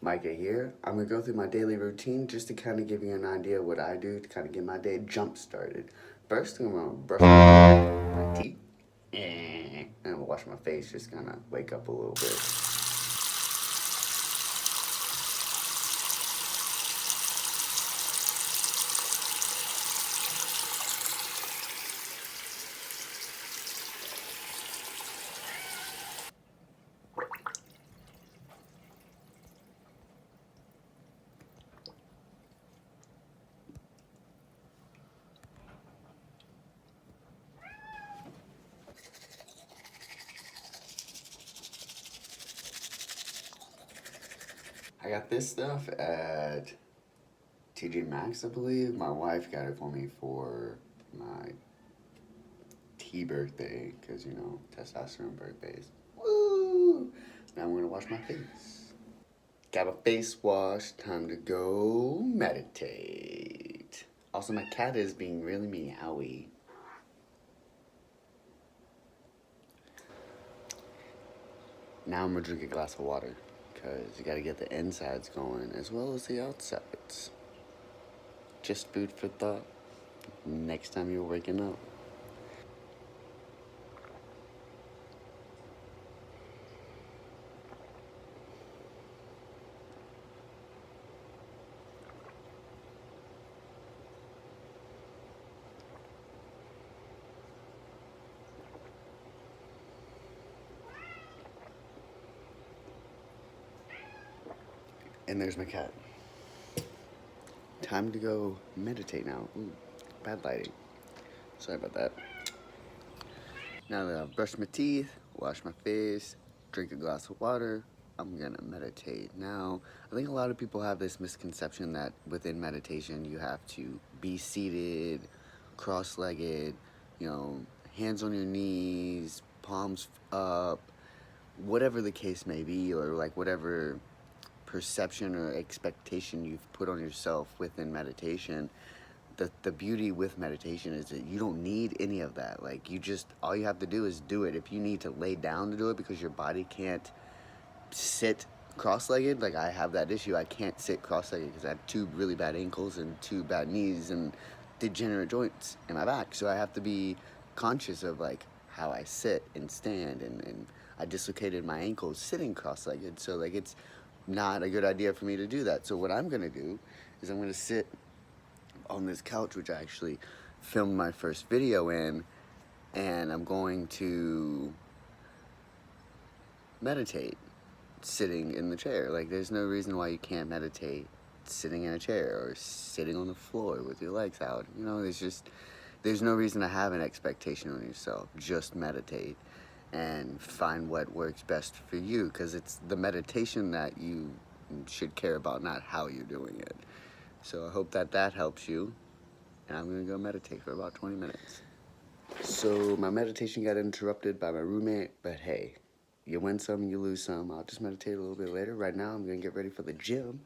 Micah here. I'm gonna go through my daily routine just to kind of give you an idea of what I do to kind of get my day jump started. First, I'm gonna brush my teeth and wash my face, just kind of wake up a little bit. I got this stuff at TJ Maxx, I believe. My wife got it for me for my birthday, because testosterone birthdays. Woo! Now I'm gonna wash my face. Got a face wash, time to go meditate. Also, my cat is being really meowy. Now I'm gonna drink a glass of water, because you gotta get the insides going as well as the outsides. Just food for thought. Next time you're waking up. And there's my cat. Time to go meditate now. Ooh, bad lighting. Sorry about that. Now that I've brushed my teeth, washed my face, drink a glass of water, I'm gonna meditate. Now, I think a lot of people have this misconception that within meditation you have to be seated, cross-legged, hands on your knees, palms up, whatever the case may be, or like whatever perception or expectation you've put on yourself within meditation. The beauty with meditation is that you don't need any of that. Like, all you have to do is do it. If you need to lay down to do it because your body can't sit cross-legged, like I have that issue, I can't sit cross-legged because I have 2 really bad ankles and 2 bad knees and degenerate joints in my back. So I have to be conscious of like how I sit and stand, and I dislocated my ankles sitting cross-legged. So like it's not a good idea for me to do that. So what I'm gonna do is I'm gonna sit on this couch, which I actually filmed my first video in, and I'm going to meditate sitting in the chair. Like, there's no reason why you can't meditate sitting in a chair or sitting on the floor with your legs out. There's no reason to have an expectation on yourself. Just meditate and find what works best for you, because it's the meditation that you should care about, not how you're doing it. So I hope that helps you, and I'm gonna go meditate for about 20 minutes. So my meditation got interrupted by my roommate, but hey, you win some, you lose some. I'll just meditate a little bit later. Right now, I'm gonna get ready for the gym.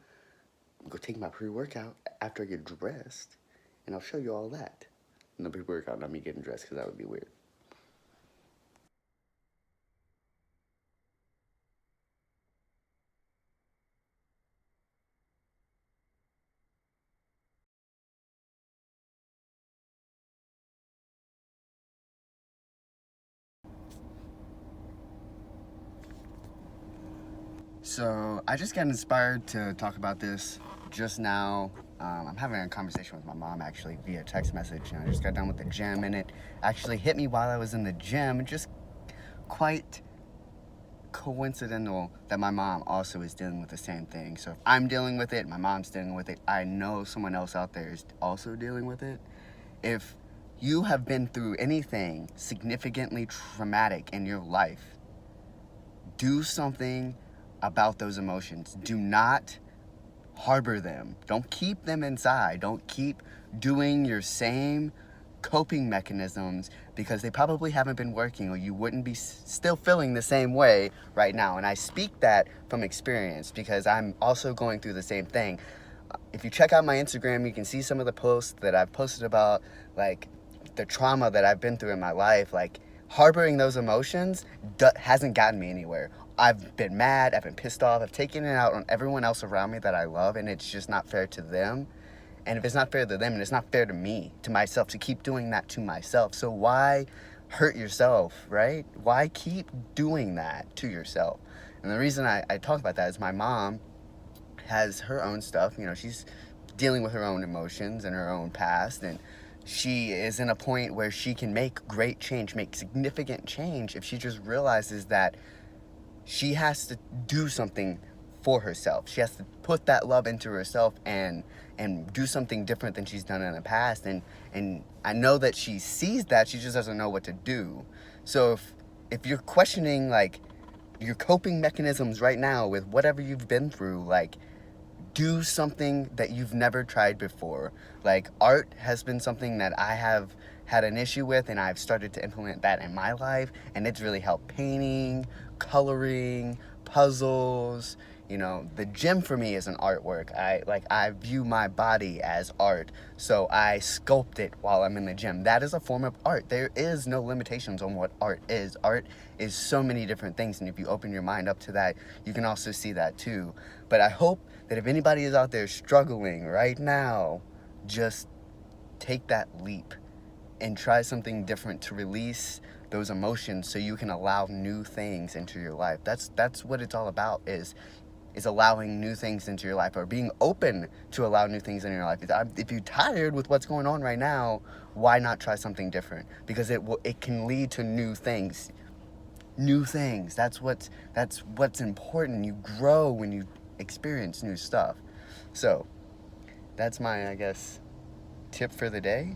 I'm gonna take my pre-workout after I get dressed, and I'll show you all that. No pre-workout, not me getting dressed, because that would be weird. So I just got inspired to talk about this just now. I'm having a conversation with my mom actually via text message, and I just got done with the gym, and it actually hit me while I was in the gym. Just quite coincidental that my mom also is dealing with the same thing. So if I'm dealing with it, my mom's dealing with it, I know someone else out there is also dealing with it. If you have been through anything significantly traumatic in your life, do something about those emotions. Do not harbor them. Don't keep them inside. Don't keep doing your same coping mechanisms, because they probably haven't been working, or you wouldn't be still feeling the same way right now. And I speak that from experience, because I'm also going through the same thing. If you check out my Instagram, you can see some of the posts that I've posted about like the trauma that I've been through in my life. Like, harboring those emotions hasn't gotten me anywhere. I've been mad, I've been pissed off, I've taken it out on everyone else around me that I love, and it's just not fair to them. And if it's not fair to them, and it's not fair to me, to myself, to keep doing that to myself. So why hurt yourself, right? Why keep doing that to yourself? And the reason I talk about that is my mom has her own stuff. You know, she's dealing with her own emotions and her own past, and she is in a point where she can make great change, make significant change, if she just realizes that she has to do something for herself. She has to put that love into herself and do something different than she's done in the past. And I know that she sees that, she just doesn't know what to do. So if you're questioning like your coping mechanisms right now with whatever you've been through, like, do something that you've never tried before. Like, art has been something that I have had an issue with, and I've started to implement that in my life, and it's really helped. Painting, coloring, puzzles. You know, the gym for me is an artwork. I view my body as art, so I sculpt it while I'm in the gym. That is a form of art. There is no limitations on what art is. Art is so many different things, and if you open your mind up to that, you can also see that too. But I hope that if anybody is out there struggling right now, just take that leap and try something different to release those emotions so you can allow new things into your life. That's what it's all about, is allowing new things into your life, or being open to allow new things in your life. If you're tired with what's going on right now, why not try something different? Because it can lead to new things. New things. That's what's important. You grow when you experience new stuff. So that's my, I guess, tip for the day.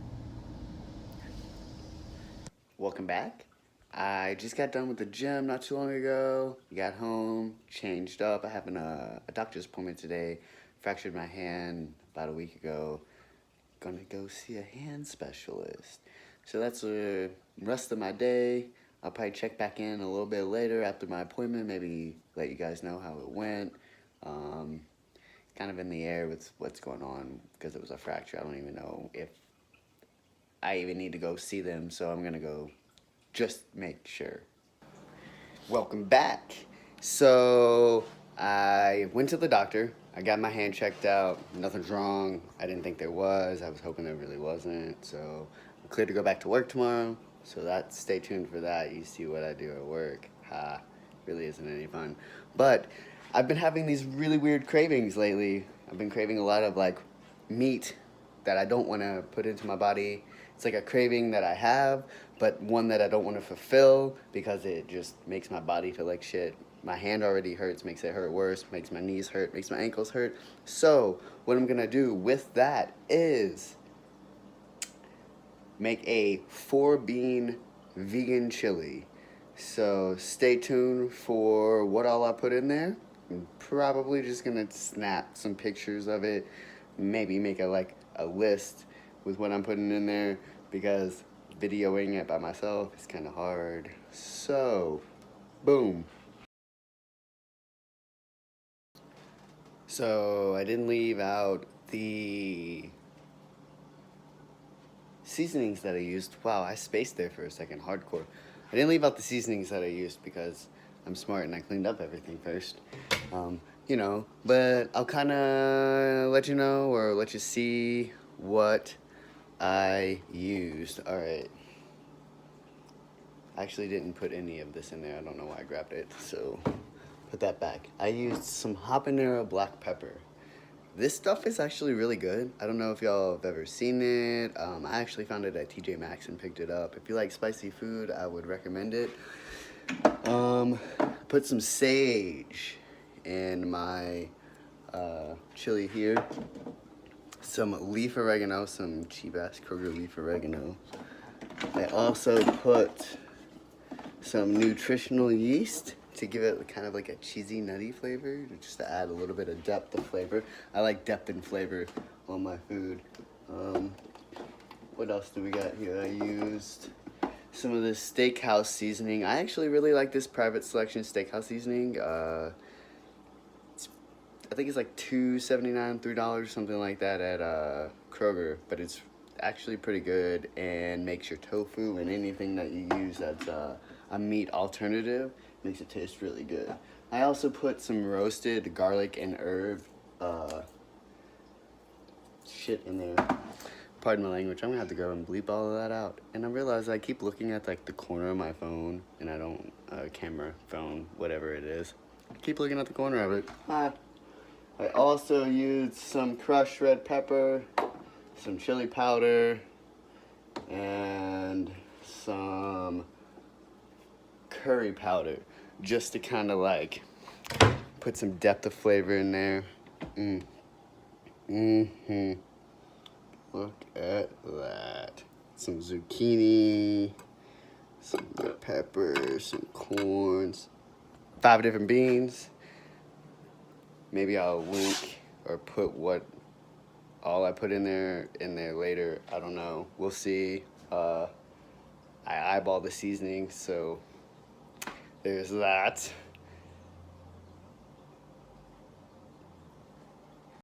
Welcome back. I just got done with the gym not too long ago. Got home, changed up. I have a doctor's appointment today. Fractured my hand about a week ago. Gonna go see a hand specialist. So that's the rest of my day. I'll probably check back in a little bit later after my appointment, maybe let you guys know how it went. Kind of in the air with what's going on because it was a fracture. I don't even know if I even need to go see them, so I'm gonna go just make sure. Welcome back. So I went to the doctor. I got my hand checked out. Nothing's wrong. I didn't think there was. I was hoping there really wasn't. So I'm clear to go back to work tomorrow. So stay tuned for that. You see what I do at work. Really isn't any fun. But I've been having these really weird cravings lately. I've been craving a lot of like meat that I don't want to put into my body. It's like a craving that I have, but one that I don't want to fulfill because it just makes my body feel like shit. My hand already hurts, makes it hurt worse, makes my knees hurt, makes my ankles hurt. So what I'm gonna do with that is make a 4-bean vegan chili. So stay tuned for what all I put in there. I'm probably just gonna snap some pictures of it, maybe make a list with what I'm putting in there, because videoing it by myself is kind of hard. So, boom. So I didn't leave out the seasonings that I used. Wow, I spaced there for a second, hardcore. I didn't leave out the seasonings that I used because I'm smart and I cleaned up everything first. You know, but I'll kind of let you know or let you see what I used. All right. I actually didn't put any of this in there. I don't know why I grabbed it, so put that back. I used some habanero black pepper. This stuff is actually really good. I don't know if y'all have ever seen it. I actually found it at TJ Maxx and picked it up. If you like spicy food, I would recommend it. Put some sage in my chili here. Some leaf oregano, some cheap ass Kroger leaf oregano. I also put some nutritional yeast to give it kind of like a cheesy, nutty flavor, just to add a little bit of depth of flavor. I like depth and flavor on my food. What else do we got here? I used some of this steakhouse seasoning. I actually really like this Private Selection steakhouse seasoning. I think it's like $2.79, $3, something like that at Kroger, but it's actually pretty good and makes your tofu and anything that you use that's a meat alternative, makes it taste really good. I also put some roasted garlic and herb shit in there. Pardon my language, I'm gonna have to go and bleep all of that out. And I realize I keep looking at like the corner of my phone, and I don't, camera, phone, whatever it is. I keep looking at the corner of it. I also used some crushed red pepper, some chili powder, and some curry powder, just to kind of like put some depth of flavor in there. Look at that. Some zucchini, some red peppers, some corns, 5 different beans. Maybe I'll link or put what all I put in there later. I don't know. We'll see. I eyeball the seasoning, so there's that.